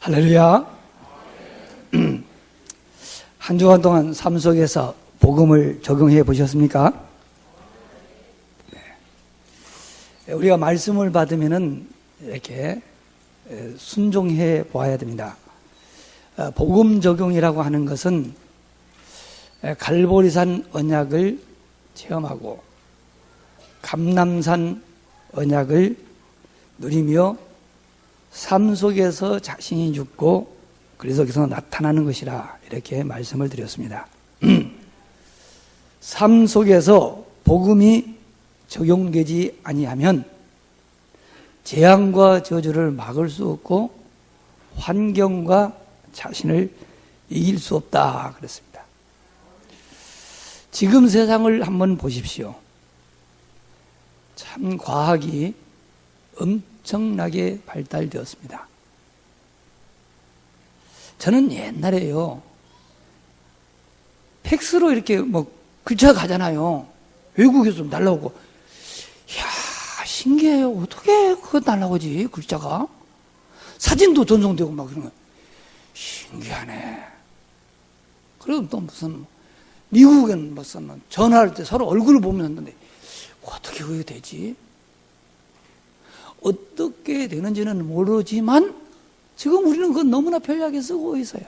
할렐루야. 한 주간 동안 삶 속에서 복음을 적용해 보셨습니까? 네. 우리가 말씀을 받으면은 이렇게 순종해 보아야 됩니다. 복음 적용이라고 하는 것은 갈보리산 언약을 체험하고 감람산 언약을 누리며 삶 속에서 자신이 죽고 그래서 거기서 나타나는 것이라 이렇게 말씀을 드렸습니다. 삶 속에서 복음이 적용되지 아니하면 재앙과 저주를 막을 수 없고 환경과 자신을 이길 수 없다 그랬습니다. 지금 세상을 한번 보십시오. 참 과학이 엄청나게 발달되었습니다. 저는 옛날에요, 팩스로 이렇게 글자 가잖아요. 외국에서 날라오고, 이야, 신기해요. 어떻게 그거 날라오지, 글자가? 사진도 전송되고 막 그런 거. 신기하네. 그리고 또 무슨, 미국엔 무슨 전화할 때 서로 얼굴을 보면 하는데, 어떻게 그게 되지? 어떻게 되는지는 모르지만 지금 우리는 그건 너무나 편리하게 쓰고 있어요.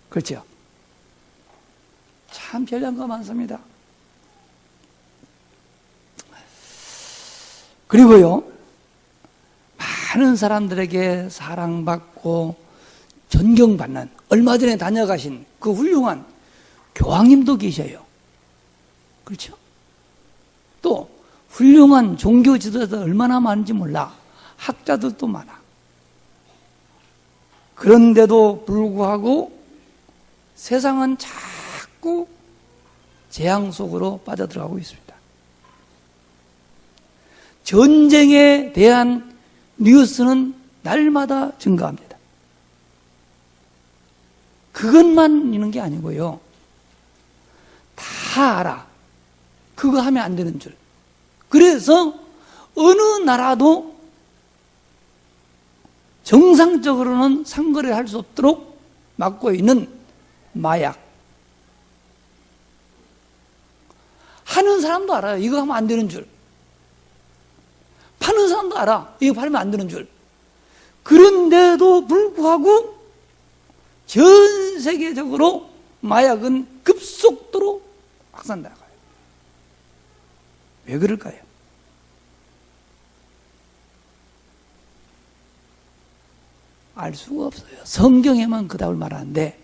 그렇죠? 참 편리한 거 많습니다. 그리고요, 많은 사람들에게 사랑받고 존경받는, 얼마 전에 다녀가신 그 훌륭한 교황님도 계셔요. 그렇죠? 또 훌륭한 종교 지도자들 얼마나 많은지 몰라. 학자들도 많아. 그런데도 불구하고 세상은 자꾸 재앙 속으로 빠져들어가고 있습니다. 전쟁에 대한 뉴스는 날마다 증가합니다. 그것만 있는 게 아니고요, 다 알아. 그거 하면 안 되는 줄. 그래서 어느 나라도 정상적으로는 상거래를 할 수 없도록 막고 있는 마약. 하는 사람도 알아요. 이거 하면 안 되는 줄. 파는 사람도 알아. 이거 팔면 안 되는 줄. 그런데도 불구하고 전 세계적으로 마약은 급속도로 확산돼가요. 왜 그럴까요? 알 수가 없어요. 성경에만 그 답을 말하는데,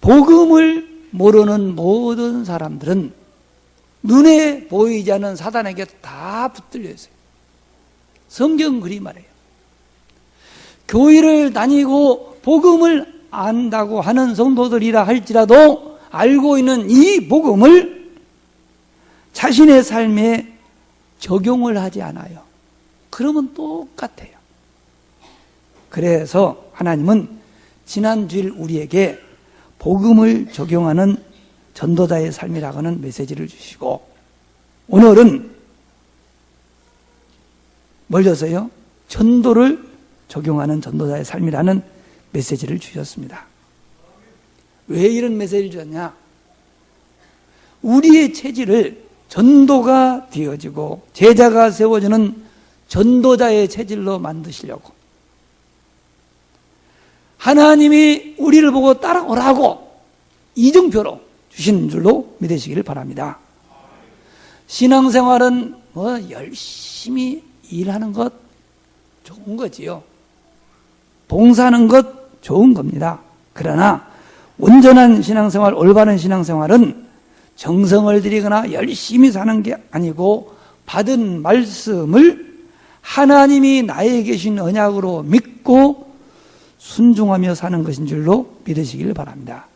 복음을 모르는 모든 사람들은 눈에 보이지 않는 사단에게 다 붙들려 있어요. 성경 그리 말해요. 교회를 다니고 복음을 안다고 하는 성도들이라 할지라도 알고 있는 이 복음을 자신의 삶에 적용을 하지 않아요. 그러면 똑같아요. 그래서 하나님은 지난 주일 우리에게 복음을 적용하는 전도자의 삶이라고 하는 메시지를 주시고, 오늘은 뭘 줬어요? 전도를 적용하는 전도자의 삶이라는 메시지를 주셨습니다. 왜 이런 메시지를 주셨냐? 우리의 체질을 전도가 되어지고 제자가 세워지는 전도자의 체질로 만드시려고 하나님이 우리를 보고 따라오라고 이정표로 주신 줄로 믿으시기를 바랍니다. 신앙생활은 열심히 일하는 것 좋은 거지요. 봉사하는 것 좋은 겁니다. 그러나 온전한 신앙생활, 올바른 신앙생활은 정성을 들이거나 열심히 사는 게 아니고 받은 말씀을 하나님이 나에게 주신 언약으로 믿고 순종하며 사는 것인 줄로 믿으시길 바랍니다.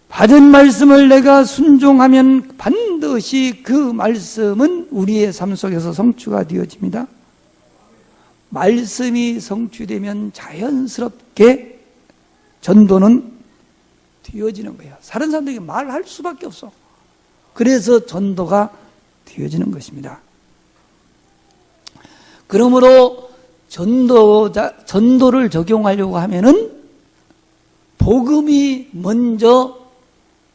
받은 말씀을 내가 순종하면 반드시 그 말씀은 우리의 삶 속에서 성취가 되어집니다. 말씀이 성취되면 자연스럽게 전도는 되어지는 거예요. 다른 사람들에게 말할 수밖에 없어. 그래서 전도가 되어지는 것입니다. 그러므로 전도를 적용하려고 하면은 복음이 먼저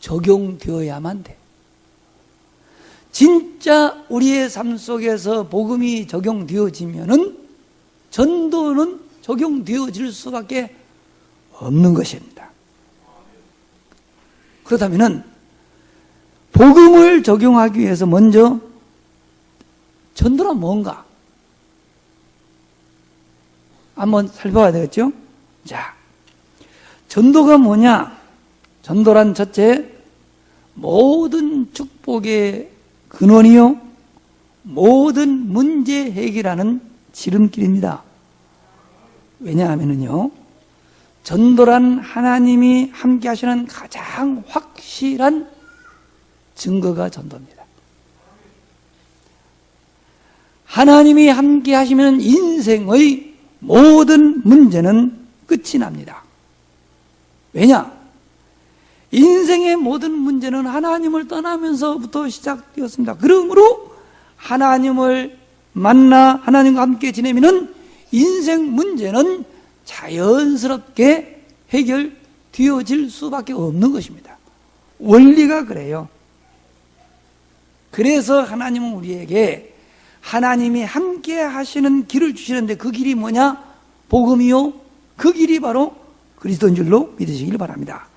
적용되어야만 돼. 진짜 우리의 삶 속에서 복음이 적용되어지면은 전도는 적용되어질 수밖에 없는 것입니다. 그렇다면은 복음을 적용하기 위해서 먼저 전도란 뭔가? 한번 살펴봐야 되겠죠? 자, 전도가 뭐냐? 전도란 첫째, 모든 축복의 근원이요, 모든 문제 해결하는 지름길입니다. 왜냐하면요, 전도란 하나님이 함께 하시는 가장 확실한 증거가 전도입니다. 하나님이 함께 하시면 인생의 모든 문제는 끝이 납니다. 왜냐? 인생의 모든 문제는 하나님을 떠나면서부터 시작되었습니다. 그러므로 하나님을 만나 하나님과 함께 지내면 인생 문제는 자연스럽게 해결되어질 수밖에 없는 것입니다. 원리가 그래요. 그래서 하나님은 우리에게 하나님이 함께 하시는 길을 주시는데 그 길이 뭐냐? 복음이요. 그 길이 바로 그리스도인 줄로 믿으시길 바랍니다.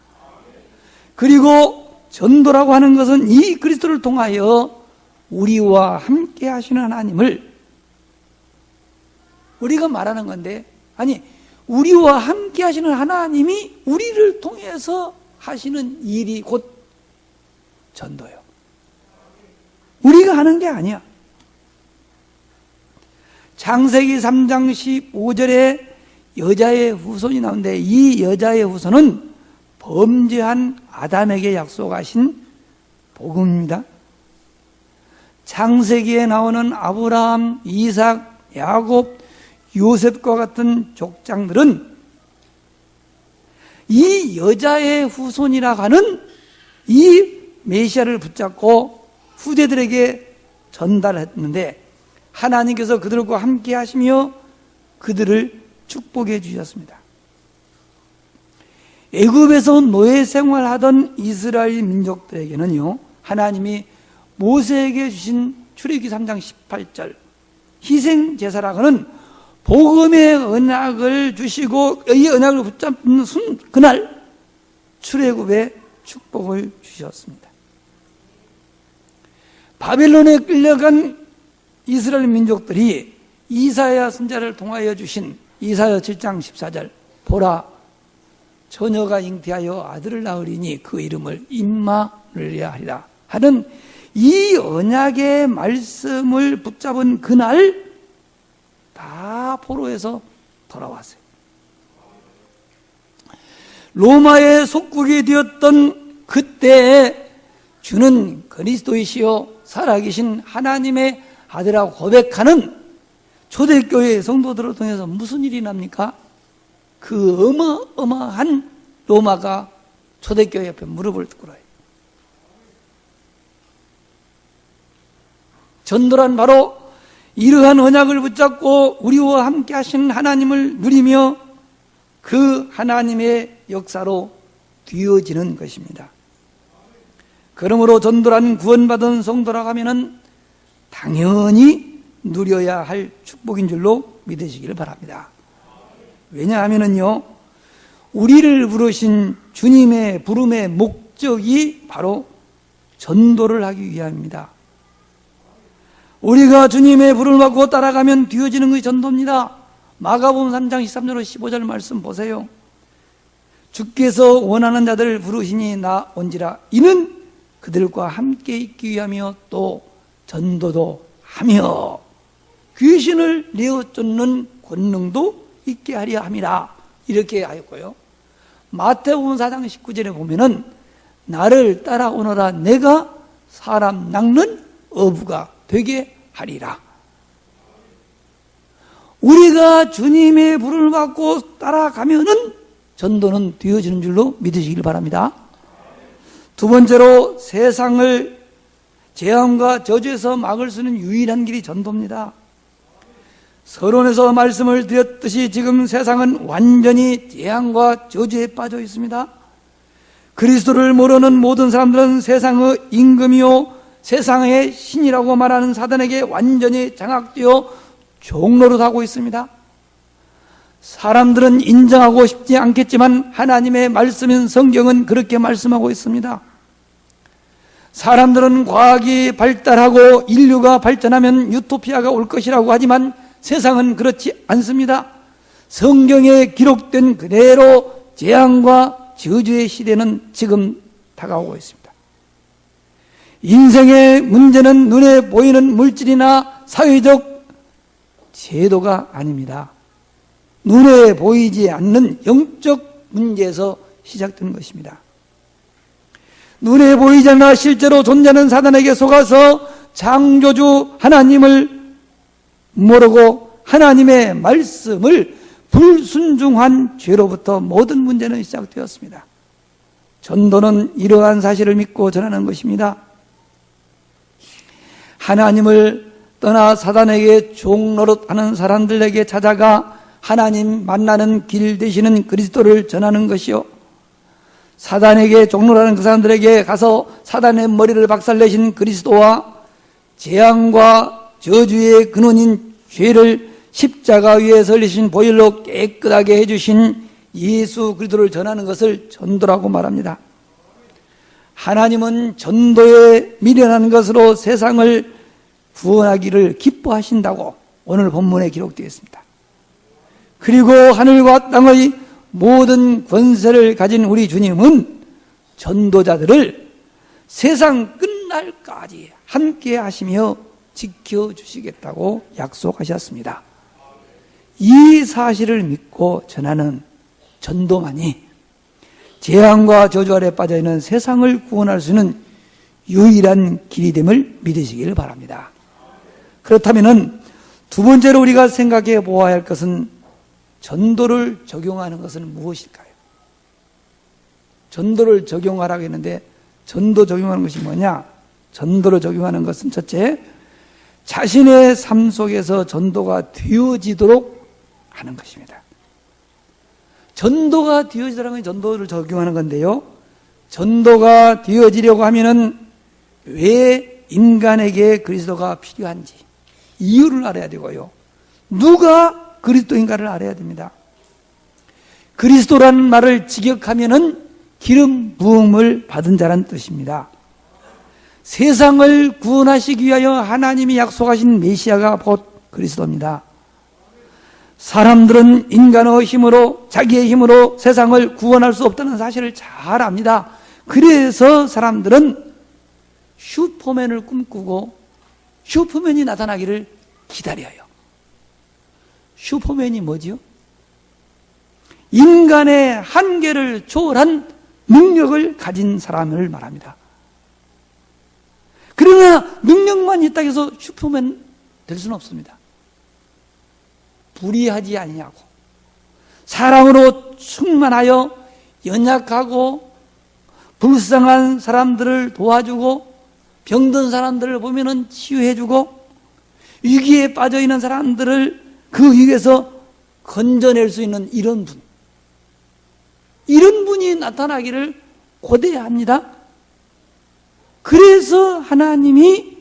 그리고 전도라고 하는 것은 이 그리스도를 통하여 우리와 함께 하시는 하나님을 우리가 말하는 건데, 아니, 우리와 함께 하시는 하나님이 우리를 통해서 하시는 일이 곧 전도예요. 우리가 하는 게 아니야. 창세기 3장 15절에 여자의 후손이 나오는데 이 여자의 후손은 범죄한 아담에게 약속하신 복음입니다. 창세기에 나오는 아브라함, 이삭, 야곱, 요셉과 같은 족장들은 이 여자의 후손이라고 하는 이 메시아를 붙잡고 후대들에게 전달했는데 하나님께서 그들과 함께 하시며 그들을 축복해 주셨습니다. 애굽에서 노예 생활하던 이스라엘 민족들에게는요, 하나님이 모세에게 주신 출애굽기 3장 18절 희생 제사라고는 복음의 언약을 주시고 이 언약을 붙잡는 그날 출애굽의 축복을 주셨습니다. 바벨론에 끌려간 이스라엘 민족들이 이사야 선지자를 통하여 주신 이사야 7장 14절 보라 처녀가 잉태하여 아들을 낳으리니 그 이름을 임마누엘이라 하리라 하는 이 언약의 말씀을 붙잡은 그날 다 포로에서 돌아왔어요. 로마의 속국이 되었던 그때에 주는 그리스도이시요 살아계신 하나님의 아들이라고 고백하는 초대교회 성도들을 통해서 무슨 일이 납니까? 그 어마어마한 로마가 초대교회 옆에 무릎을 꿇어요. 전도란 바로 이러한 언약을 붙잡고 우리와 함께 하시는 하나님을 누리며 그 하나님의 역사로 뒤어지는 것입니다. 그러므로 전도란 구원받은 성도라고 하면은 당연히 누려야 할 축복인 줄로 믿으시기를 바랍니다. 왜냐하면은요, 우리를 부르신 주님의 부름의 목적이 바로 전도를 하기 위함입니다. 우리가 주님의 부름을 받고 따라가면 뒤어지는 것이 전도입니다. 마가복음 3장 13절 15절 말씀 보세요. 주께서 원하는 자들을 부르시니 나 온지라 이는 그들과 함께 있기 위하며 또 전도도 하며 귀신을 내어 쫓는 권능도 있게 하려 함이라 이렇게 하였고요. 마태복음 4장 19절에 보면은 나를 따라오너라 내가 사람 낚는 어부가 되게 하리라. 우리가 주님의 부름을 받고 따라가면은 전도는 되어지는 줄로 믿으시길 바랍니다. 두 번째로 세상을 재앙과 저주에서 막을 수 있는 유일한 길이 전도입니다. 서론에서 말씀을 드렸듯이 지금 세상은 완전히 재앙과 저주에 빠져 있습니다. 그리스도를 모르는 모든 사람들은 세상의 임금이요 세상의 신이라고 말하는 사단에게 완전히 장악되어 종노릇하고 있습니다. 사람들은 인정하고 싶지 않겠지만 하나님의 말씀인 성경은 그렇게 말씀하고 있습니다. 사람들은 과학이 발달하고 인류가 발전하면 유토피아가 올 것이라고 하지만 세상은 그렇지 않습니다. 성경에 기록된 그대로 재앙과 저주의 시대는 지금 다가오고 있습니다. 인생의 문제는 눈에 보이는 물질이나 사회적 제도가 아닙니다. 눈에 보이지 않는 영적 문제에서 시작된 것입니다. 눈에 보이지 않아 실제로 존재하는 사단에게 속아서 창조주 하나님을 모르고 하나님의 말씀을 불순종한 죄로부터 모든 문제는 시작되었습니다. 전도는 이러한 사실을 믿고 전하는 것입니다. 하나님을 떠나 사단에게 종노릇하는 사람들에게 찾아가 하나님 만나는 길 되시는 그리스도를 전하는 것이요, 사단에게 종노릇하는 그 사람들에게 가서 사단의 머리를 박살내신 그리스도와 재앙과 저주의 근원인 죄를 십자가 위에 설리신 보혈로 깨끗하게 해주신 예수 그리스도를 전하는 것을 전도라고 말합니다. 하나님은 전도에 미련한 것으로 세상을 구원하기를 기뻐하신다고 오늘 본문에 기록되어 있습니다. 그리고 하늘과 땅의 모든 권세를 가진 우리 주님은 전도자들을 세상 끝날까지 함께 하시며 지켜주시겠다고 약속하셨습니다. 이 사실을 믿고 전하는 전도만이 재앙과 저주 아래 빠져있는 세상을 구원할 수 있는 유일한 길이 됨을 믿으시길 바랍니다. 그렇다면 두 번째로 우리가 생각해 보아야 할 것은 전도를 적용하는 것은 무엇일까요? 전도를 적용하라고 했는데 전도 적용하는 것이 뭐냐? 전도를 적용하는 것은 첫째, 자신의 삶 속에서 전도가 되어지도록 하는 것입니다. 전도가 되어지도록 하는 전도를 적용하는 건데요, 전도가 되어지려고 하면은 왜 인간에게 그리스도가 필요한지 이유를 알아야 되고요, 누가 그리스도인가를 알아야 됩니다. 그리스도라는 말을 직역하면은 기름 부음을 받은 자라는 뜻입니다. 세상을 구원하시기 위하여 하나님이 약속하신 메시아가 곧 그리스도입니다. 사람들은 인간의 힘으로, 자기의 힘으로 세상을 구원할 수 없다는 사실을 잘 압니다. 그래서 사람들은 슈퍼맨을 꿈꾸고 슈퍼맨이 나타나기를 기다려요. 슈퍼맨이 뭐지요? 인간의 한계를 초월한 능력을 가진 사람을 말합니다. 그러나 능력만 있다고 해서 슈퍼맨 될 수는 없습니다. 불의하지 아니하고 사랑으로 충만하여 연약하고 불쌍한 사람들을 도와주고 병든 사람들을 보면은 치유해주고 위기에 빠져있는 사람들을 그 위기에서 건져낼 수 있는 이런 분이 나타나기를 고대합니다. 그래서 하나님이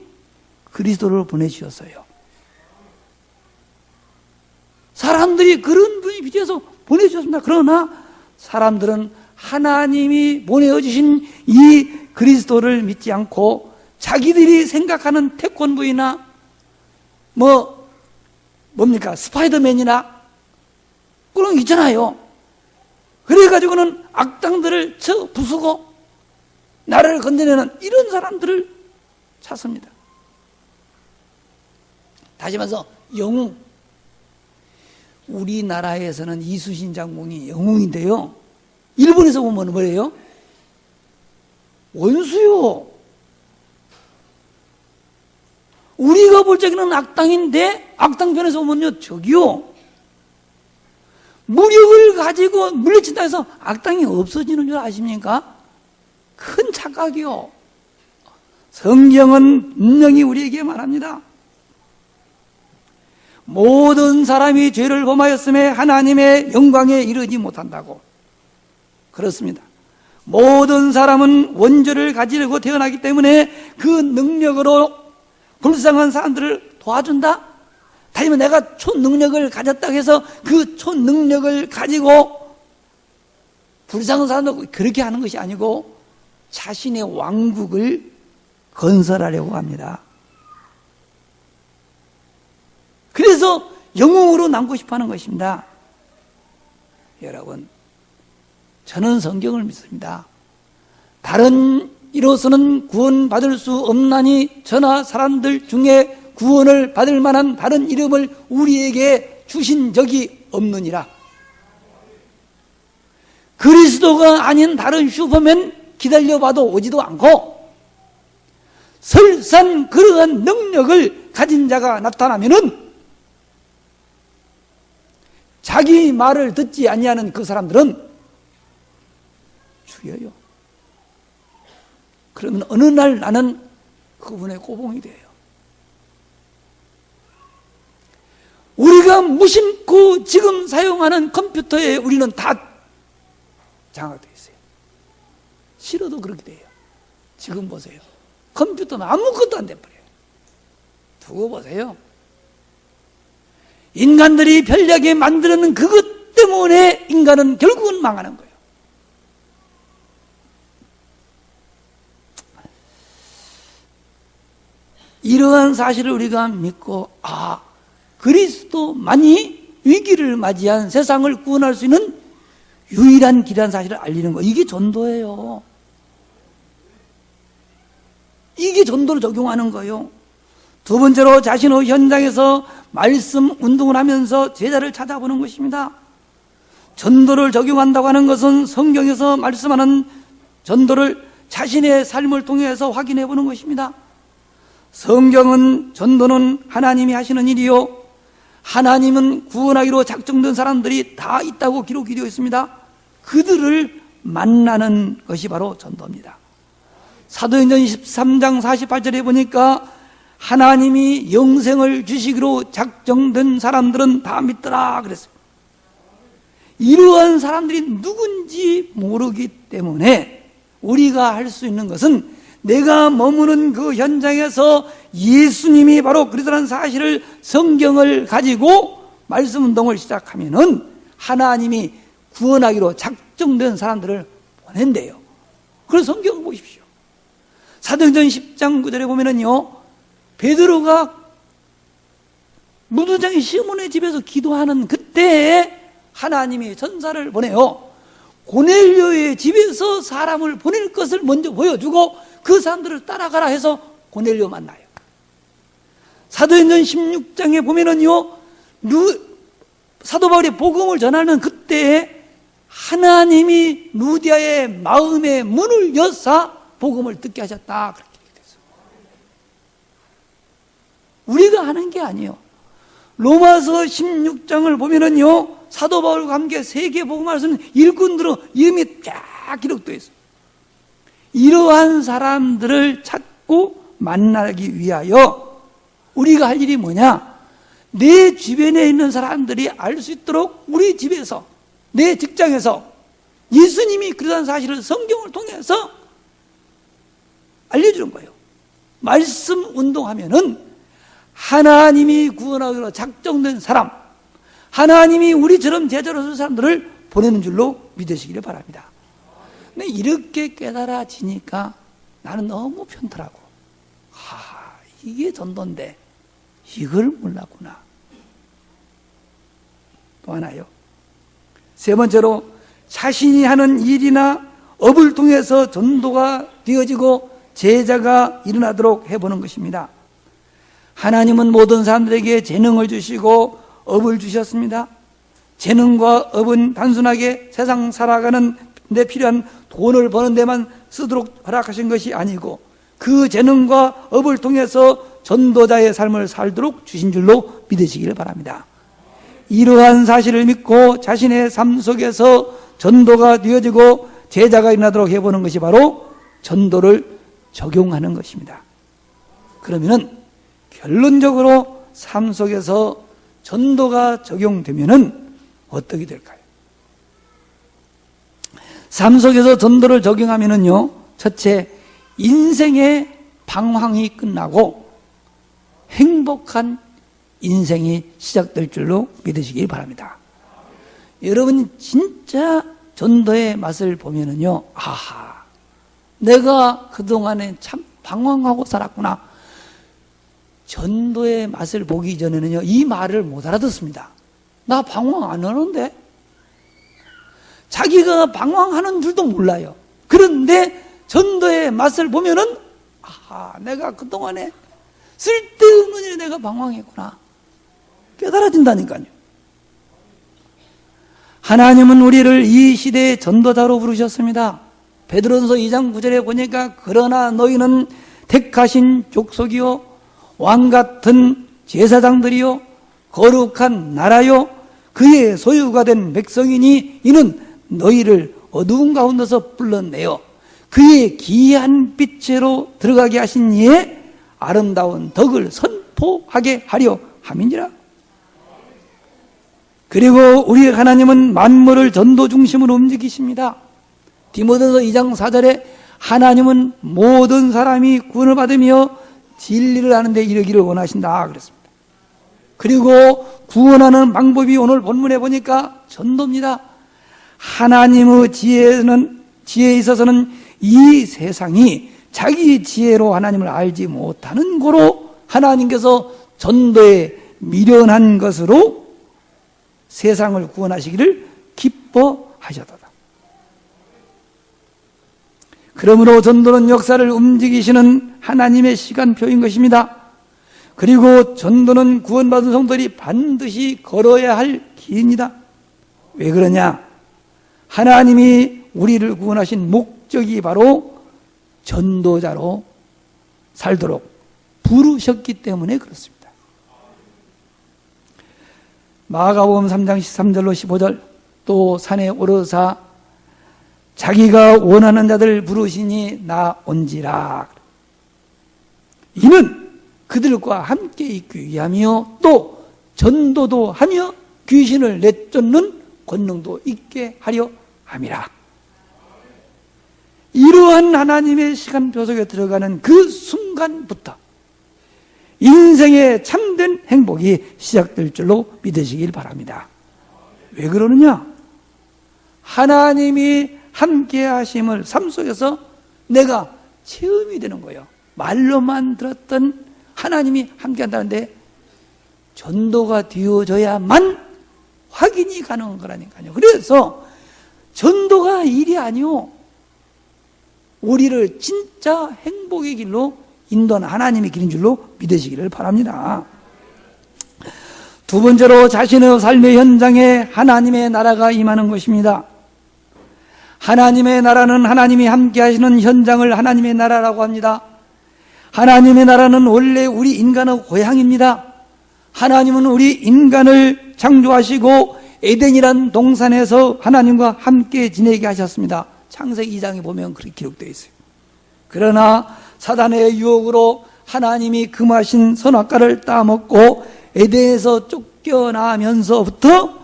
그리스도를 보내주셨어요. 사람들이 그런 분이 필요해서 보내주셨습니다. 그러나 사람들은 하나님이 보내주신 이 그리스도를 믿지 않고 자기들이 생각하는 태권브이나 뭡니까? 스파이더맨이나 그런 거 있잖아요. 그래가지고는 악당들을 쳐 부수고 나라를 건져내는 이런 사람들을 찾습니다. 다시 말해서 영웅. 우리나라에서는 이수신 장군이 영웅인데요, 일본에서 보면 뭐예요? 원수요. 우리가 볼 적에는 악당인데 악당편에서 보면요, 저기요, 무력을 가지고 물리친다 해서 악당이 없어지는 줄 아십니까? 큰 착각이요. 성경은 분명히 우리에게 말합니다. 모든 사람이 죄를 범하였음에 하나님의 영광에 이르지 못한다고. 그렇습니다. 모든 사람은 원죄를 가지고 태어나기 때문에 그 능력으로 불쌍한 사람들을 도와준다? 아니면 내가 초능력을 가졌다고 해서 그 초능력을 가지고 불쌍한 사람들 그렇게 하는 것이 아니고 자신의 왕국을 건설하려고 합니다. 그래서 영웅으로 남고 싶어 하는 것입니다. 여러분, 저는 성경을 믿습니다. 다른 이로서는 구원받을 수 없나니 저나 사람들 중에 구원을 받을 만한 다른 이름을 우리에게 주신 적이 없느니라. 그리스도가 아닌 다른 슈퍼맨 기다려봐도 오지도 않고 설산 그러한 능력을 가진 자가 나타나면은 자기 말을 듣지 아니하는 그 사람들은 죽여요. 그러면 어느 날 나는 그분의 꼬봉이 돼요. 우리가 무심코 지금 사용하는 컴퓨터에 우리는 다 장악되어 있어요. 싫어도 그렇게 돼요. 지금 보세요. 컴퓨터는 아무것도 안 돼버려요. 두고 보세요. 인간들이 편리하게 만드는 그것 때문에 인간은 결국은 망하는 거예요. 이러한 사실을 우리가 믿고 그리스도만이 위기를 맞이한 세상을 구원할 수 있는 유일한 길이라는 사실을 알리는 거예요. 이게 전도예요. 이게 전도를 적용하는 거예요. 두 번째로 자신의 현장에서 말씀 운동을 하면서 제자를 찾아보는 것입니다. 전도를 적용한다고 하는 것은 성경에서 말씀하는 전도를 자신의 삶을 통해서 확인해 보는 것입니다. 성경은 전도는 하나님이 하시는 일이요, 하나님은 구원하기로 작정된 사람들이 다 있다고 기록이 되어 있습니다. 그들을 만나는 것이 바로 전도입니다. 사도행전 13장 48절에 보니까 하나님이 영생을 주시기로 작정된 사람들은 다 믿더라 그랬어요. 이러한 사람들이 누군지 모르기 때문에 우리가 할 수 있는 것은 내가 머무는 그 현장에서 예수님이 바로 그리스도라는 사실을, 성경을 가지고 말씀 운동을 시작하면은 하나님이 구원하기로 작정된 사람들을 보낸대요. 그래서 성경을 보십시오. 사도행전 10장 9절에 보면은요, 베드로가 무도장이 시몬의 집에서 기도하는 그때에 하나님이 전사를 보내요. 고넬료의 집에서 사람을 보낼 것을 먼저 보여주고 그 사람들을 따라가라 해서 고넬료 만나요. 사도행전 16장에 보면은요, 사도 바울이 복음을 전하는 그때에 하나님이 루디아의 마음의 문을 여사 복음을 듣게 하셨다, 그렇게 됐어요. 우리가 하는 게 아니에요. 로마서 16장을 보면은요, 사도 바울과 함께 세계 복음을 쓰는 일꾼들의 이름이 쫙 기록되어 있어요. 이러한 사람들을 찾고 만나기 위하여 우리가 할 일이 뭐냐? 내 주변에 있는 사람들이 알 수 있도록 우리 집에서, 내 직장에서 예수님이 그러한 사실을 성경을 통해서 알려주는 거예요. 말씀 운동하면은 하나님이 구원하기로 작정된 사람, 하나님이 우리처럼 제자로 설 사람들을 보내는 줄로 믿으시기를 바랍니다. 근데 이렇게 깨달아지니까 나는 너무 편더라고. 이게 전도인데 이걸 몰랐구나. 또 하나요. 세 번째로, 자신이 하는 일이나 업을 통해서 전도가 되어지고 제자가 일어나도록 해보는 것입니다. 하나님은 모든 사람들에게 재능을 주시고 업을 주셨습니다. 재능과 업은 단순하게 세상 살아가는 데 필요한 돈을 버는 데만 쓰도록 허락하신 것이 아니고 그 재능과 업을 통해서 전도자의 삶을 살도록 주신 줄로 믿으시기를 바랍니다. 이러한 사실을 믿고 자신의 삶 속에서 전도가 되어지고 제자가 일어나도록 해보는 것이 바로 전도를 적용하는 것입니다. 그러면은 결론적으로 삶 속에서 전도가 적용되면은 어떻게 될까요? 삶 속에서 전도를 적용하면은요, 첫째, 인생의 방황이 끝나고 행복한 인생이 시작될 줄로 믿으시길 바랍니다. 여러분 진짜 전도의 맛을 보면은요, 아하, 내가 그동안에 참 방황하고 살았구나. 전도의 맛을 보기 전에는요, 이 말을 못 알아듣습니다. 나 방황 안 하는데? 자기가 방황하는 줄도 몰라요. 그런데 전도의 맛을 보면은, 아하, 내가 그동안에 쓸데없는 일에 내가 방황했구나. 깨달아진다니까요. 하나님은 우리를 이 시대의 전도자로 부르셨습니다. 베드로전서 2장 9절에 보니까 그러나 너희는 택하신 족속이요 왕같은 제사장들이요 거룩한 나라요 그의 소유가 된 백성이니 이는 너희를 어두운 가운데서 불러내어 그의 기이한 빛으로 들어가게 하신 이의 아름다운 덕을 선포하게 하려 함이니라. 그리고 우리 하나님은 만물을 전도 중심으로 움직이십니다. 디모데전서 2장 4절에 하나님은 모든 사람이 구원을 받으며 진리를 아는 데 이르기를 원하신다 그랬습니다. 그리고 구원하는 방법이 오늘 본문에 보니까 전도입니다. 하나님의 지혜에 있어서는 이 세상이 자기 지혜로 하나님을 알지 못하는 고로 하나님께서 전도에 미련한 것으로 세상을 구원하시기를 기뻐하셨다. 그러므로 전도는 역사를 움직이시는 하나님의 시간표인 것입니다. 그리고 전도는 구원받은 성도들이 반드시 걸어야 할 길입니다. 왜 그러냐? 하나님이 우리를 구원하신 목적이 바로 전도자로 살도록 부르셨기 때문에 그렇습니다. 마가복음 3장 13절로 15절 또 산에 오르사 자기가 원하는 자들 부르시니 나 온지라. 이는 그들과 함께 있기 위함이요 또 전도도 하며 귀신을 내쫓는 권능도 있게 하려 함이라. 이러한 하나님의 시간표 속에 들어가는 그 순간부터 인생의 참된 행복이 시작될 줄로 믿으시길 바랍니다. 왜 그러느냐? 하나님이 함께 하심을 삶 속에서 내가 체험이 되는 거예요. 말로만 들었던 하나님이 함께 한다는데 전도가 되어져야만 확인이 가능한 거라니까요. 그래서 전도가 일이 아니요, 우리를 진짜 행복의 길로 인도하는 하나님의 길인 줄로 믿으시기를 바랍니다. 두 번째로 자신의 삶의 현장에 하나님의 나라가 임하는 것입니다. 하나님의 나라는 하나님이 함께 하시는 현장을 하나님의 나라라고 합니다. 하나님의 나라는 원래 우리 인간의 고향입니다. 하나님은 우리 인간을 창조하시고 에덴이란 동산에서 하나님과 함께 지내게 하셨습니다. 창세기 2장에 보면 그렇게 기록되어 있어요. 그러나 사단의 유혹으로 하나님이 금하신 선악과를 따먹고 에덴에서 쫓겨나면서부터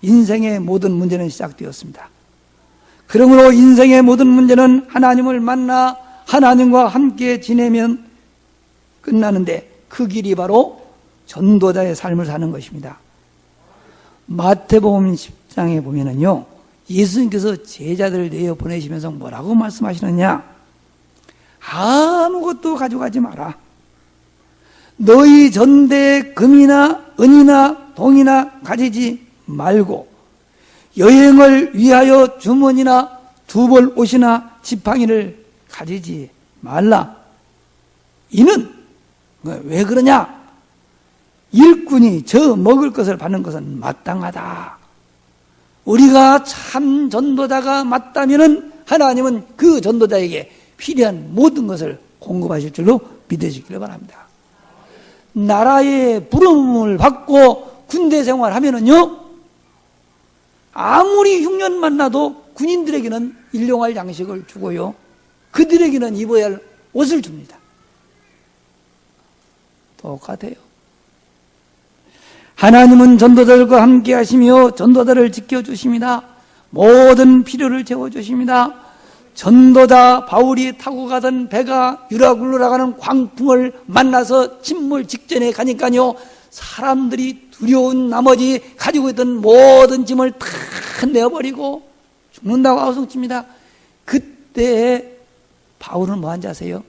인생의 모든 문제는 시작되었습니다. 그러므로 인생의 모든 문제는 하나님을 만나 하나님과 함께 지내면 끝나는데 그 길이 바로 전도자의 삶을 사는 것입니다. 마태복음 10장에 보면은요, 예수님께서 제자들을 내어 보내시면서 뭐라고 말씀하시느냐? 아무것도 가져가지 마라. 너희 전대에 금이나 은이나 동이나 가지지 말고 여행을 위하여 주머니나 두벌 옷이나 지팡이를 가지지 말라. 이는 왜 그러냐? 일꾼이 저 먹을 것을 받는 것은 마땅하다. 우리가 참 전도자가 맞다면은 하나님은 그 전도자에게 필요한 모든 것을 공급하실 줄로 믿으시기를 바랍니다. 나라의 부름을 받고 군대 생활하면은요, 아무리 흉년 만나도 군인들에게는 일용할 양식을 주고요, 그들에게는 입어야 할 옷을 줍니다. 똑같아요. 하나님은 전도자들과 함께 하시며 전도자를 지켜주십니다. 모든 필요를 채워주십니다. 전도자 바울이 타고 가던 배가 유라굴로라가는 광풍을 만나서 침몰 직전에 가니까요, 사람들이 두려운 나머지 가지고 있던 모든 짐을 다 내어버리고 죽는다고 아우성칩니다. 그때 바울은 뭐 한지 아세요?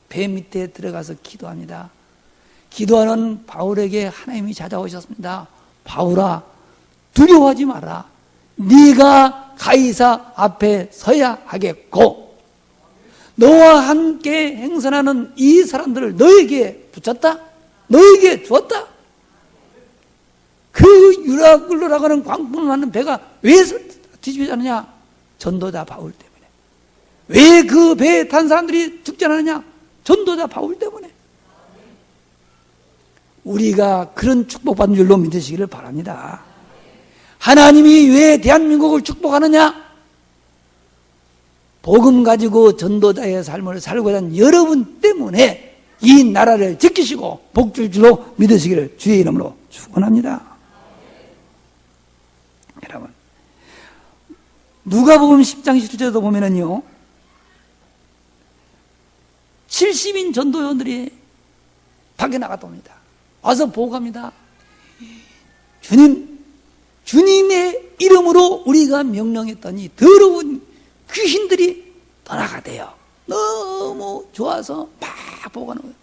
배 밑에 들어가서 기도합니다. 기도하는 바울에게 하나님이 찾아오셨습니다. 바울아, 두려워하지 마라. 네가 가이사 앞에 서야 하겠고, 너와 함께 행선하는 이 사람들을 너에게 붙였다? 너에게 주었다? 그 유라굴로라고 하는 광풍을 맞는 배가 왜 뒤집어지 않느냐? 전도자 바울 때문에. 왜 그 배에 탄 사람들이 죽지 않느냐? 전도자 바울 때문에. 우리가 그런 축복받은 줄로 믿으시기를 바랍니다. 하나님이 왜 대한민국을 축복하느냐? 복음 가지고 전도자의 삶을 살고자 하는 여러분 때문에 이 나라를 지키시고 복줄 줄로 믿으시기를 주의 이름으로 축원합니다. 여러분, 누가복음 10장 17절도 보면은요, 70인 전도요원들이 밖에 나갔다 옵니다. 와서 보고합니다. 주님의 이름으로 우리가 명령했던 이 더러운 귀신들이 떠나가대요. 너무 좋아서 막 보고하는 거예요.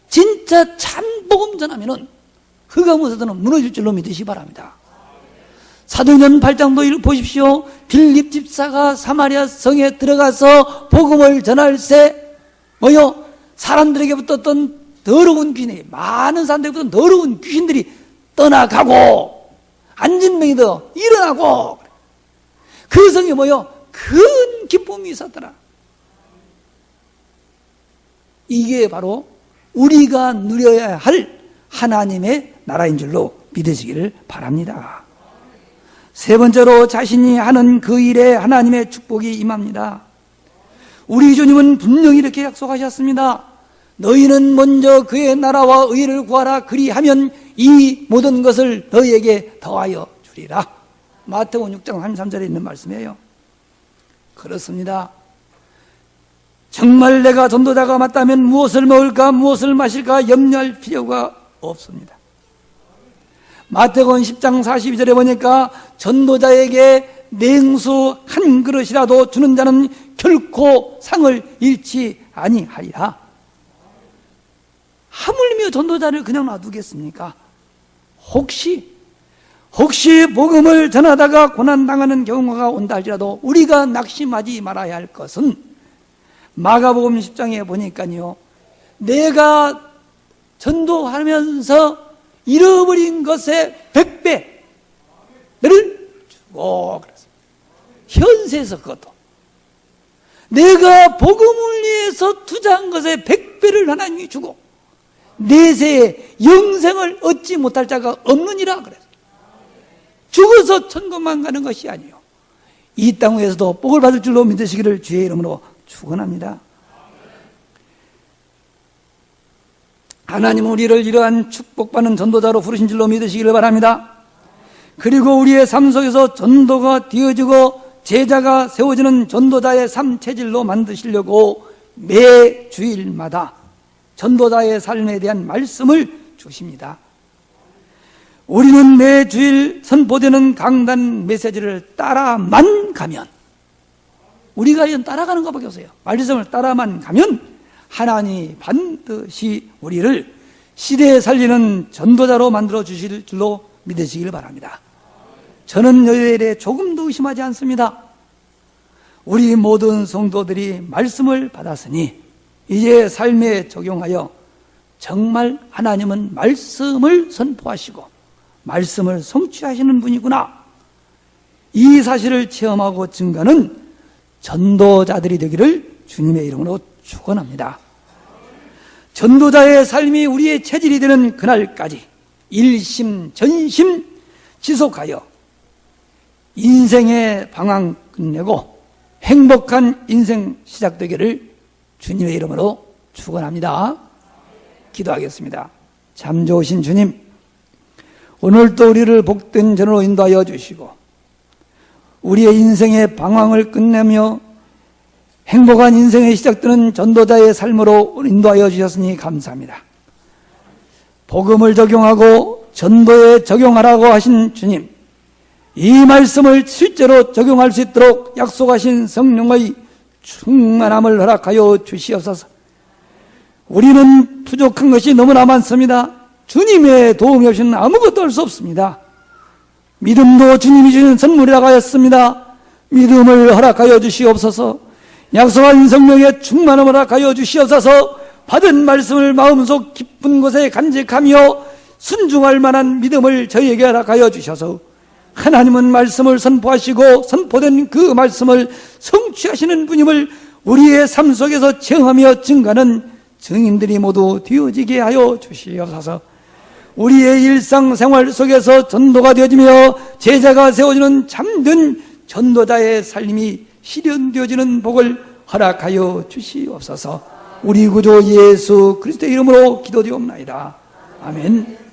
진짜 참복음 전하면은 흑암에서는 무너질 줄로 믿으시기 바랍니다. 사도행전 8장도 보십시오. 빌립 집사가 사마리아 성에 들어가서 복음을 전할 새 뭐요? 사람들에게 붙었던 더러운 귀신이, 많은 사람들에게 붙었던 더러운 귀신들이 떠나가고 안진병이도 일어나고, 그 성에 뭐요? 큰 기쁨이 있었더라. 이게 바로 우리가 누려야 할 하나님의 나라인 줄로 믿으시기를 바랍니다. 세 번째로, 자신이 하는 그 일에 하나님의 축복이 임합니다. 우리 주님은 분명히 이렇게 약속하셨습니다. 너희는 먼저 그의 나라와 의를 구하라. 그리하면 이 모든 것을 너희에게 더하여 주리라. 마태복음 6장 33절에 있는 말씀이에요. 그렇습니다. 정말 내가 전도자가 맞다면 무엇을 먹을까 무엇을 마실까 염려할 필요가 없습니다. 마태복음 10장 42절에 보니까 전도자에게 냉수 한 그릇이라도 주는 자는 결코 상을 잃지 아니하리라. 하물며 전도자를 그냥 놔두겠습니까? 혹시 복음을 전하다가 고난당하는 경우가 온다 할지라도 우리가 낙심하지 말아야 할 것은, 마가복음 10장에 보니까요, 내가 전도하면서 잃어버린 것의 100배를 주고, 그랬습니다. 현세에서 그것도 내가 복음을 위해서 투자한 것의 100배를 하나님이 주고 내세에 영생을 얻지 못할 자가 없느니라 그랬어요. 죽어서 천국만 가는 것이 아니요, 이 땅 위에서도 복을 받을 줄로 믿으시기를 주의 이름으로 축원합니다. 하나님은 우리를 이러한 축복받는 전도자로 부르신 줄로 믿으시기를 바랍니다. 그리고 우리의 삶 속에서 전도가 되어지고 제자가 세워지는 전도자의 삶 체질로 만드시려고 매 주일마다 전도자의 삶에 대한 말씀을 주십니다. 우리는 매 주일 선포되는 강단 메시지를 따라만 가면, 우리가 이런 따라가는 것밖에 없어요. 말씀을 따라만 가면 하나님이 반드시 우리를 시대에 살리는 전도자로 만들어 주실 줄로 믿으시길 바랍니다. 저는 너희에 대해 조금도 의심하지 않습니다. 우리 모든 성도들이 말씀을 받았으니 이제 삶에 적용하여 정말 하나님은 말씀을 선포하시고 말씀을 성취하시는 분이구나, 이 사실을 체험하고 증거하는 전도자들이 되기를 주님의 이름으로 축원합니다. 전도자의 삶이 우리의 체질이 되는 그날까지 일심전심 지속하여 인생의 방향 끝내고 행복한 인생 시작되기를 주님의 이름으로 축원합니다. 기도하겠습니다. 참 좋으신 주님, 오늘도 우리를 복된 전으로 인도하여 주시고 우리의 인생의 방황을 끝내며 행복한 인생이 시작되는 전도자의 삶으로 인도하여 주셨으니 감사합니다. 복음을 적용하고 전도에 적용하라고 하신 주님, 이 말씀을 실제로 적용할 수 있도록 약속하신 성령의 충만함을 허락하여 주시옵소서. 우리는 부족한 것이 너무나 많습니다. 주님의 도움이 없이는 아무것도 할 수 없습니다. 믿음도 주님이 주신 선물이라고 하였습니다. 믿음을 허락하여 주시옵소서. 약속한 성령의 충만함을 허락하여 주시옵소서. 받은 말씀을 마음속 깊은 곳에 간직하며 순종할 만한 믿음을 저희에게 허락하여 주셔서 하나님은 말씀을 선포하시고 선포된 그 말씀을 성취하시는 분임을 우리의 삶 속에서 체험하며 증거하는 증인들이 모두 되어지게 하여 주시옵소서. 우리의 일상생활 속에서 전도가 되어지며 제자가 세워지는 참된 전도자의 삶이 실현되어지는 복을 허락하여 주시옵소서. 우리 구주 예수 그리스도의 이름으로 기도드리옵나이다. 아멘.